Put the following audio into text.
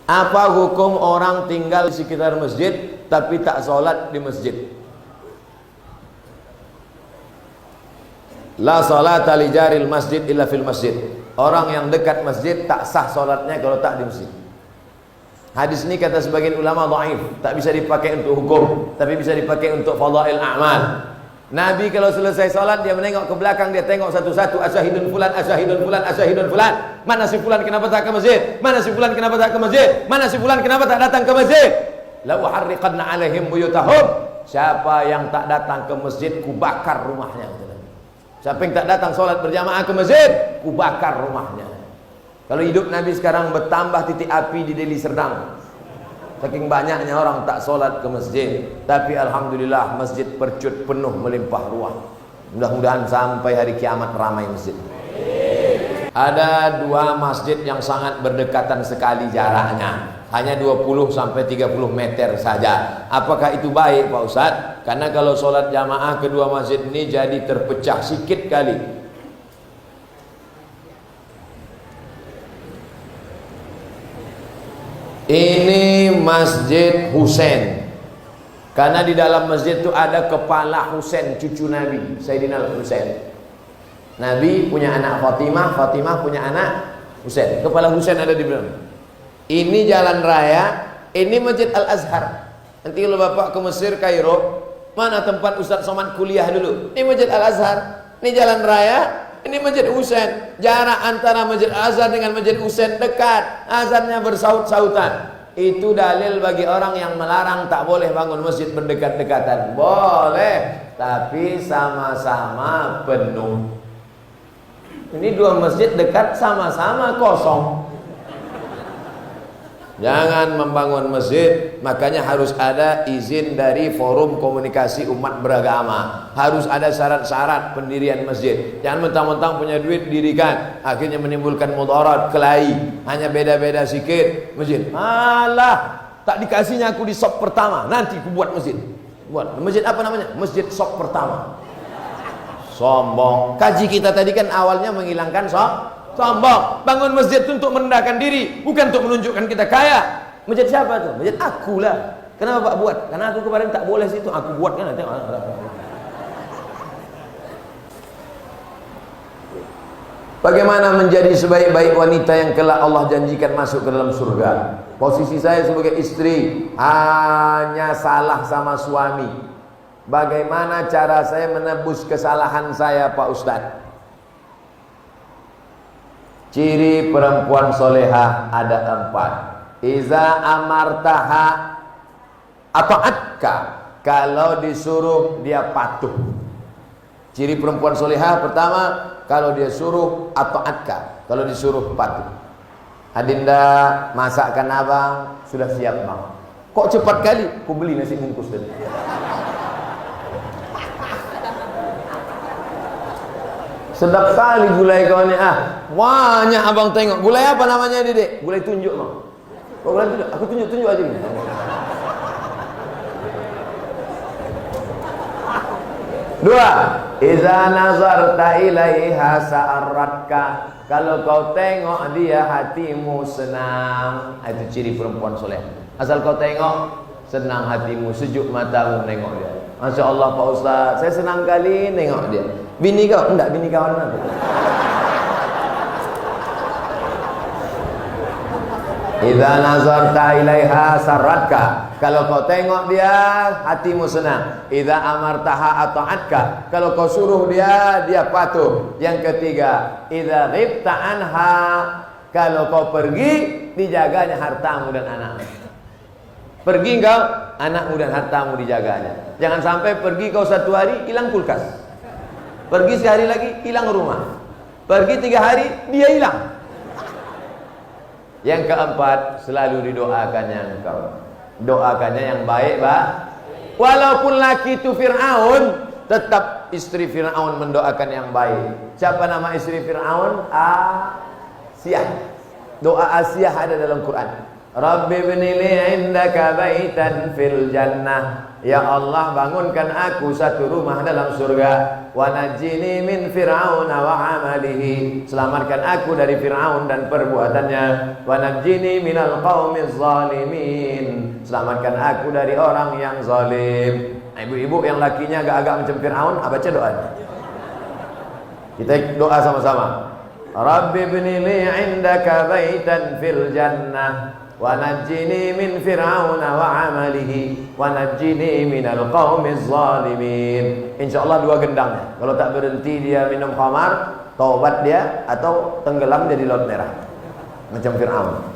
Apa hukum orang tinggal di sekitar masjid tapi tak sholat di masjid? La salata li jaril masjid illa fil masjid. Orang yang dekat masjid tak sah sholatnya kalau tak di masjid. Hadis ini kata sebagian ulama dhaif, tak bisa dipakai untuk hukum, tapi bisa dipakai untuk fadail a'mal. Nabi kalau selesai sholat dia menengok ke belakang, dia tengok satu-satu, asyahidun fulan, asyahidun fulan, asyahidun fulan. Mana si fulan kenapa tak ke masjid? Mana si fulan kenapa tak ke masjid? Mana si fulan kenapa tak datang ke masjid? La uharriqanna alaihim buyutahum. Siapa yang tak datang ke masjid, ku bakar rumahnya. Siapa yang tak datang sholat berjamaah ke masjid, ku bakar rumahnya. Kalau hidup Nabi sekarang bertambah titik api di Deli Serdang. Saking banyaknya orang tak sholat ke masjid. Tapi alhamdulillah masjid percut penuh melimpah ruah. Mudah-mudahan sampai hari kiamat ramai masjid. Ada dua masjid yang sangat berdekatan sekali jaraknya, hanya 20 sampai 30 meter saja. Apakah itu baik Pak Ustadz? Karena kalau sholat jamaah kedua masjid ini jadi terpecah sikit kali. Ini Masjid Husain. Karena di dalam masjid itu ada kepala Husain, cucu Nabi, Sayyidina Husain. Nabi punya anak Fatimah, Fatimah punya anak Husain. Kepala Husain ada di belakang. Ini jalan raya, ini Masjid Al-Azhar. Nanti kalau Bapak ke Mesir, Kairo, mana tempat Ustadz Somad kuliah dulu? Ini Masjid Al-Azhar. Ini jalan raya, ini Masjid Husain. Jarak antara Masjid Al-Azhar dengan Masjid Husain dekat. Azannya bersaut-sautan. Itu dalil bagi orang yang melarang tak boleh bangun masjid berdekat-dekatan. Boleh, tapi sama-sama penuh. Ini dua masjid dekat sama-sama kosong. Jangan membangun masjid, makanya harus ada izin dari Forum Komunikasi Umat Beragama. Harus ada syarat-syarat pendirian masjid. Jangan mentang-mentang punya duit dirikan, akhirnya menimbulkan mudarat, kelahi. Hanya beda-beda sikit masjid. Alah, tak dikasihnya aku di sop pertama, nanti aku buat masjid. Buat masjid apa namanya? Masjid sop pertama. Sombong. Kaji kita tadi kan awalnya menghilangkan sombong. Bangun masjid itu untuk merendahkan diri, bukan untuk menunjukkan kita kaya. Masjid siapa tuh? Masjid aku lah. Kenapa Pak buat? Karena aku kemarin tak boleh situ, aku buat kan. Bagaimana menjadi sebaik-baik wanita yang kelak Allah janjikan masuk ke dalam surga? Posisi saya sebagai istri hanya salah sama suami. Bagaimana cara saya menebus kesalahan saya Pak Ustadz? Ciri perempuan solehah ada 4. Iza amartaha ata'atka. Kalau disuruh dia patuh. Ciri perempuan solehah pertama, kalau dia suruh ata'atka. Kalau disuruh patuh. Adinda, masakkan abang, sudah siap bang. Kok cepat kali? Ku beli nasi bungkus tadi. Sedap kali gulai kau ni banyak abang tengok. Gulai apa namanya Dedek? Gulai tunjuk bang. Kau gulai tunjuk? Aku tunjuk aja ni. 2. Iza nazarta ilaiha sa'aratka. Kalau kau tengok dia hatimu senang. Itu ciri perempuan soleh. Asal kau tengok senang hatimu, sejuk matamu nengok dia. Masya Allah Pak Ustaz, saya senang kali nengok dia. Bini kau? Enggak, bini kawan aku. Idza nazarta ilaiha sarratka. Kalau kau tengok dia hatimu senang. Idza amartaha ata'atka. Kalau kau suruh dia patuh. Yang ketiga, idza ghibta anha. Kalau kau pergi, dijaganya hartamu dan anakmu. Pergi kau, anakmu dan hartamu dijaganya. Jangan sampai pergi kau 1 hari hilang kulkas. Pergi sehari lagi hilang rumah. Pergi 3 hari dia hilang. Yang keempat, selalu didoakannya engkau. Doakannya yang baik, Pak. Walaupun laki itu Fir'aun, tetap istri Fir'aun mendoakan yang baik. Siapa nama istri Fir'aun? Asiyah. Doa Asiyah ada dalam Quran. Rabbi ibnili indaka baitan fil jannah. Ya Allah, bangunkan aku satu rumah dalam surga. Wa najjini min fir'aun wa 'amalihi. Selamatkan aku dari Fir'aun dan perbuatannya. Wa najjini minal qaumiz zalimin. Selamatkan aku dari orang yang zalim. Ibu-ibu yang lakinya agak-agak macam Fir'aun, baca doanya. Kita doa sama-sama. Rabbi ibnili indaka baitan fil jannah wa najjini min fir'aun wa 'amalihi wa najjini minal qaumiz zalimin. Insyaallah 2 gendang. Kalau tak berhenti dia minum khamar, taubat dia atau tenggelam dia di laut merah macam Fir'aun.